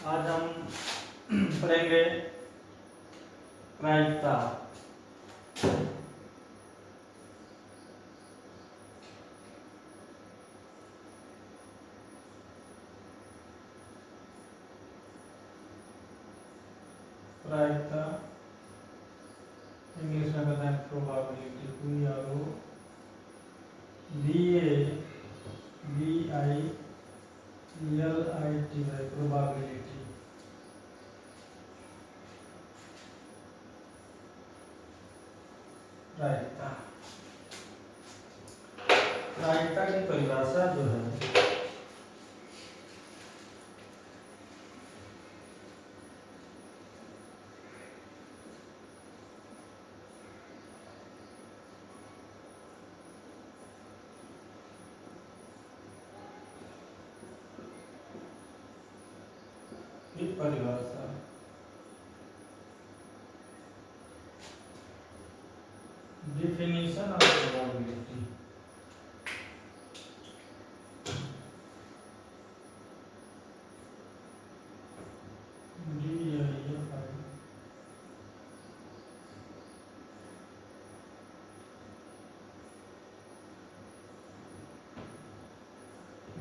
आज हम पढ़ेंगे प्रायिकता। प्रायिकता इंग्लिश में कहते हैं प्रोबेबिलिटी। PROBABILITY probability. प्रायिकता प्रायिकता की परिभाषा जो है definition of probability।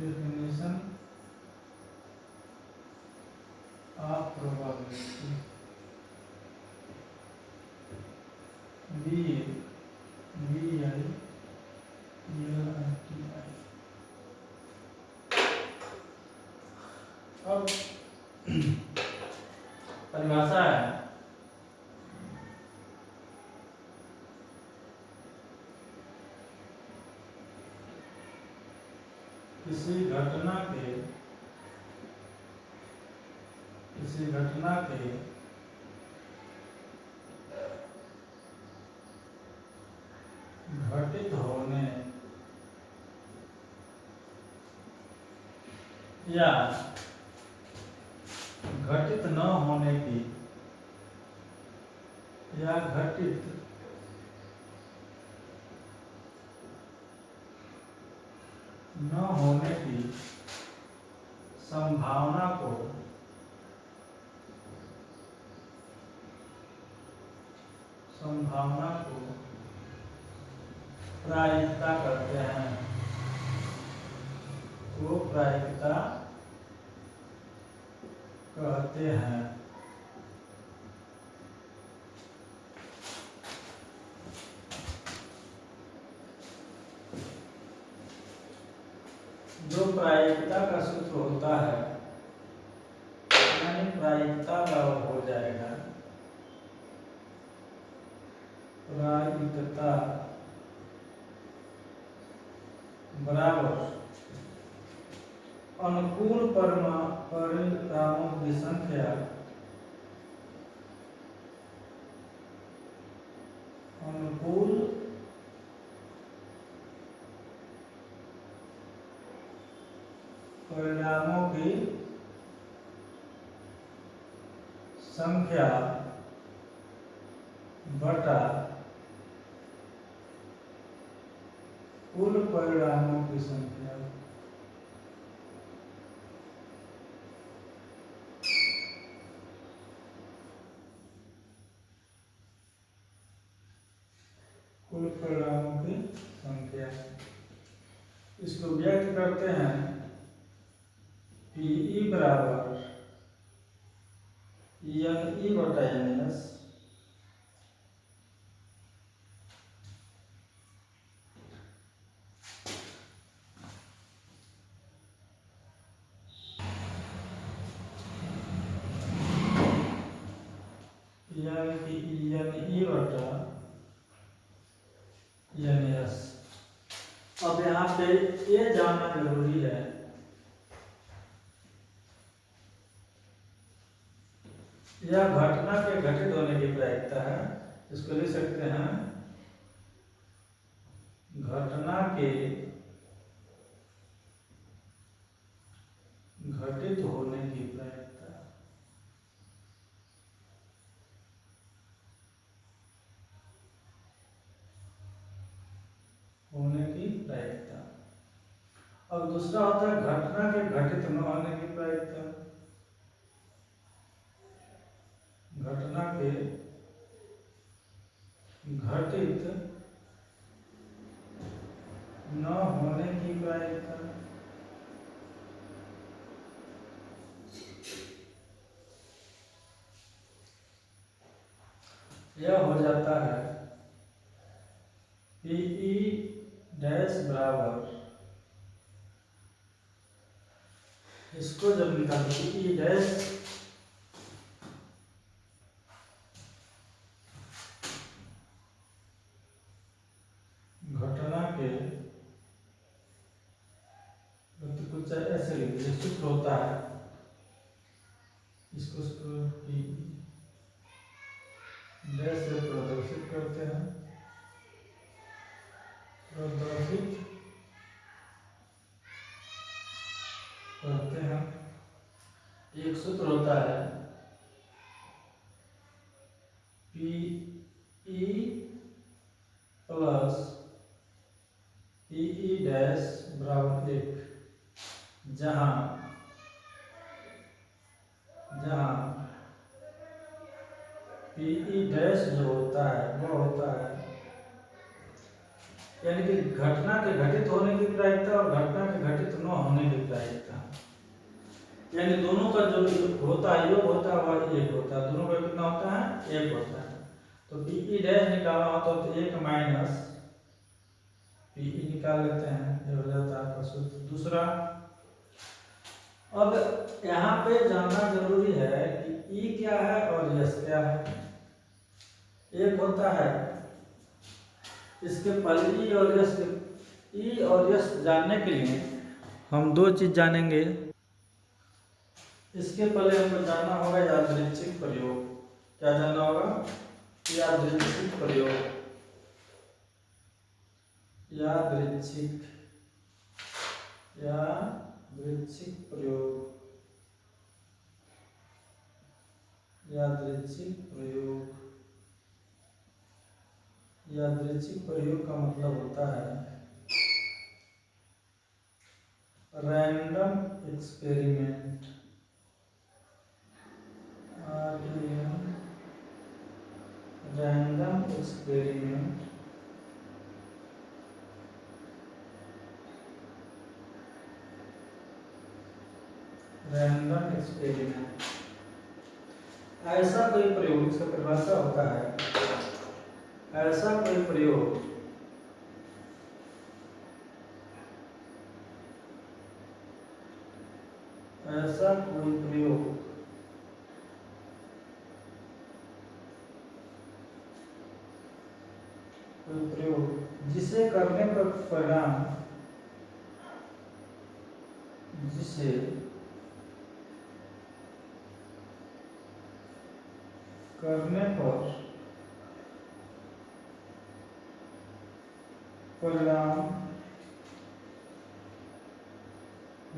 definition of probability। अब परिभाषा है किसी घटना के घटित होने या घटित न होने की या घटित न होने की संभावना को प्रायिकता कहते हैं। वो प्रायिकता कहते हैं। जो प्रायिकता का सूत्र होता है यानी प्रायिकता का हो जाएगा प्रायिकता बराबर अनुकूल परिणामों की संख्या अनुकूल परिणामों की संख्या बटा कुल परिणामों की संख्या। कुल परिणामों की संख्या इसको व्यक्त करते हैं PE बराबर NE बटा NS। NE बटा NS। अब यहाँ पे ये जानना जरूरी है यह घटना के घटित होने की प्रायिकता है। इसको लिख सकते हैं घटना के घटित होने की प्रायिकता। अब दूसरा होता है घटना के घटित न होने की प्रायिकता। घटना के घटित न होने की प्रायिकता। यह हो जाता है पीई डैश बराबर, इसको जब निकालो पीई डैश घटना के, तो कुछ ऐसे लिखिए, सूत्र होता है, इसको डैश से प्रदर्शित करते हैं, प्रदर्शित करते हैं। एक सूत्र होता है पीई प्लस पीई डैश बराबर 1, जहां पीई डैश जो होता है वो होता है, यानी कि घटना के घटित होने की प्रायिकता और घटना के घटित न होने की प्रायिकता, यानी दोनों का जो होता है योग होता है वह 1 होता है, दोनों का कितना होता है 1 होता है। तो पीई डैश निकालना होता है तो 1 माइनस पीई निकाल लेते हैं, ये हो जाता है आपका सूत्र। दूसरा, अब यहाँ पे जानना जरूरी है कि ई क्या है और यस क्या है। एक होता है इसके पहले ई और यस, ई और यस जानने के लिए हम 2 चीज जानेंगे। इसके पहले हमको जानना होगा यादृच्छिक प्रयोग। क्या जानना होगा? यादृच्छिक प्रयोग, यादृच्छिक प्रयोग, यादृच्छिक प्रयोग। यादृच्छिक प्रयोग का मतलब होता है random experiment, random experiment, random experiment. ऐसा कोई प्रयोग, इसका परिभाषा होता है ऐसा कोई प्रयोग जिसे करने पर परिणाम, जिसे करने पर परिणाम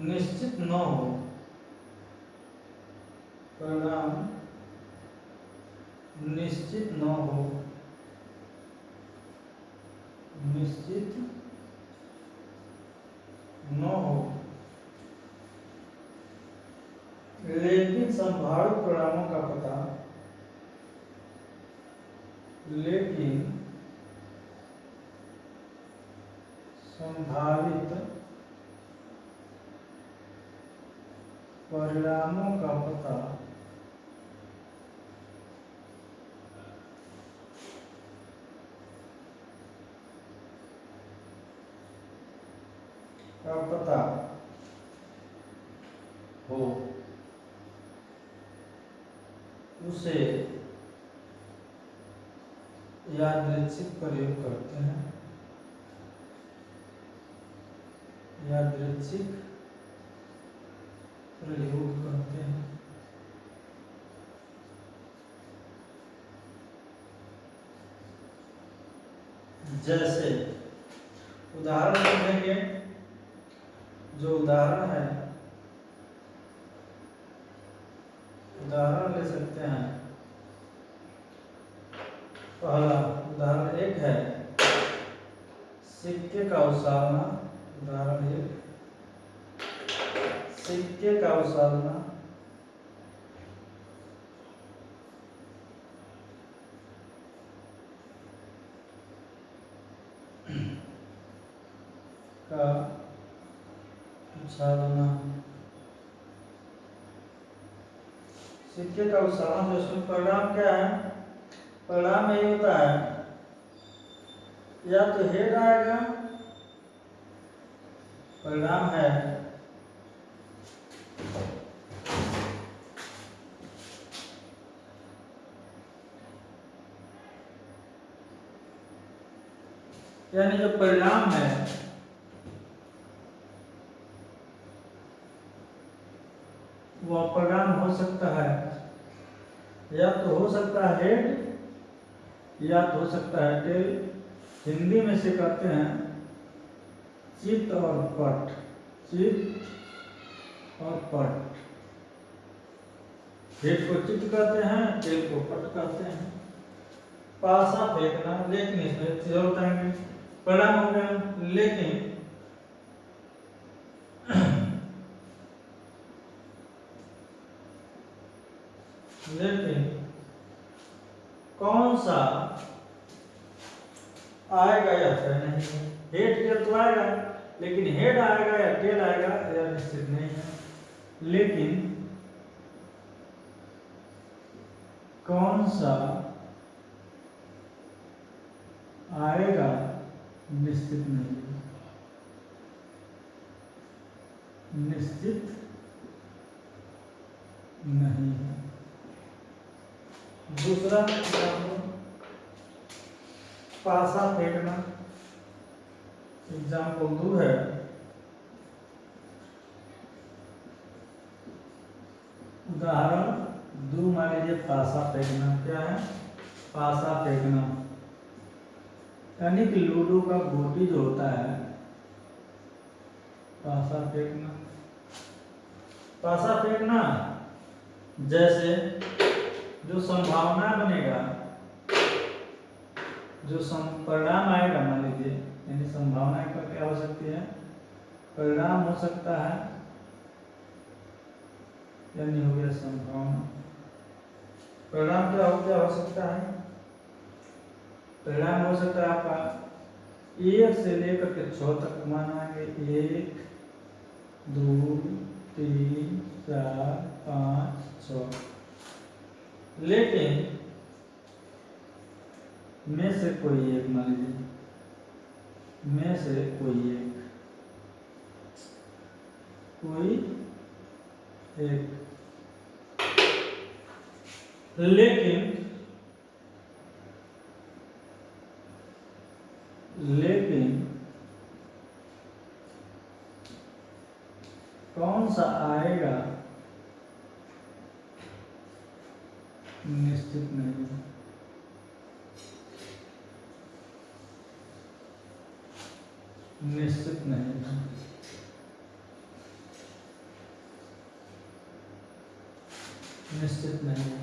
निश्चित न हो, परिणाम निश्चित न हो, निश्चित न हो, लेकिन संभावित परिणामों का पता, लेकिन संभावित परिणामों का पता हो, उसे यादृच्छिक प्रयोग करते हैं, यादृच्छिक प्रयोग करते हैं। जैसे उदाहरण देंगे, जो उदाहरण है, उदाहरण ले सकते हैं। पहला उदाहरण 1 है सिक्के का उछालना, उदाहरण 1, सिक्के का उछालना का उछालना। सिक्के का उछालना, तो इसमें परिणाम क्या है? परिणाम यही होता है, या तो हेड आएगा, परिणाम है यानी जो परिणाम है वह परिणाम हो सकता है, या तो हो सकता है हेड या तो हो सकता है टेल। हिंदी में से कहते हैं चित और पट, चित और पट। हेड को चित कहते हैं, टेल को पट कहते हैं। पासा फेंकना, लेकिन इसमें चीज बताएंगे, परिणाम हो गया, लेकिन कौन सा आएगा या तय नहीं है। हेड टेल तो आएगा, लेकिन हेड आएगा या टेल आएगा यह निश्चित नहीं है। लेकिन कौन सा आएगा निश्चित नहीं है, निश्चित नहीं है। दूसरा पासा फेंकना, एग्जाम्पल 2 है। उदाहरण 2 मान लीजिए, पासा फेंकना क्या है? पासा फेंकना यानी कि लूडो का गोटी जो होता है, पासा फेंकना। पासा फेंकना जैसे जो संभावना बनेगा, जो परिणाम आएगा, मान लीजिए, यानी संभावना का क्या हो सकती है? परिणाम हो सकता है, यानी हो गया संभावना। परिणाम क्या हो सकता है? परिणाम हो सकता है आपका 1 से लेकर के 6 तक मान आएंगे। 1 2 3 4 5 6। लेकिन में से कोई एक, मान लीजिए, में से कोई एक, लेकिन कौन सा आएगा निश्चित नहीं है। निश्चित नहीं है, निश्चित नहीं है।